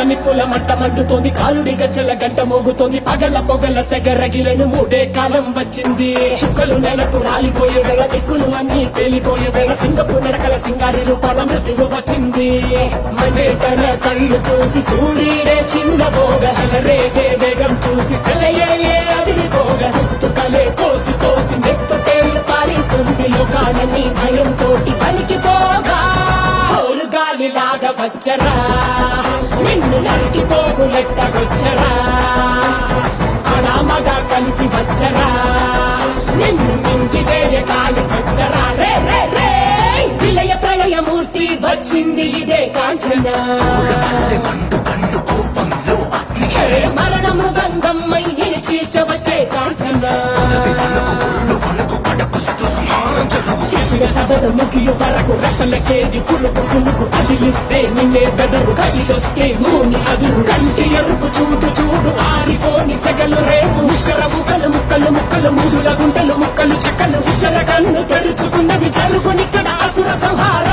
నిప్పుల మంట మండుతోంది, కాలుడి గజ్జల గంట మోగుతోంది, పగల పొగల సెగరగిలను మూడే కాలం వచ్చింది. చుక్కలు నెలకు రాలిపోయే వేళ, దిక్కులు అన్ని పేలిపోయే వేళ, సింగపు నడకల సింగారి రూపాల మృత్యువు వచ్చింది. మండే తన కళ్ళు చూసి సూర్యుడే చిన్నబోగ, చెలరేగే వేగం చూసి సెలయే అదిరిపోగ, తుకలే కోసి కోసి నెత్తుటేళ్లు పారిస్తుంది, లోకాలన్నీ భయంతోటి పలికిపోగా. గాలిలాగా వచ్చరా, నిన్ను నరికి పోగులెట్టగొచ్చరా, అడామగా కలిసి వచ్చరా, నిన్ను మింగి వేయ కాలికొచ్చరా. రే రే రే విలయ ప్రళయమూర్తి వచ్చింది ఇదే కాంచన, మరణ మృదంగమ్మై చీల్చవచ్చే కాంచన. చేసిన సబద ముగియు వరకు రెప్పలకేది పులుకు పులుకు అదిలిస్తే నిన్నే బెదరు, కదిలొస్తే భూమి అదురు, కంటి ఎరుపు చూడు చూడు ఆరిపోని సెగలు రేపు, ముష్కర ముక్కలు ముక్కలు ముక్కలు మూడుల గుంటలు ముక్కలు చెక్కలు, చిచ్చల కన్ను తెరుచుకున్నది జరుగునిక్కడ అసుర సంహారం.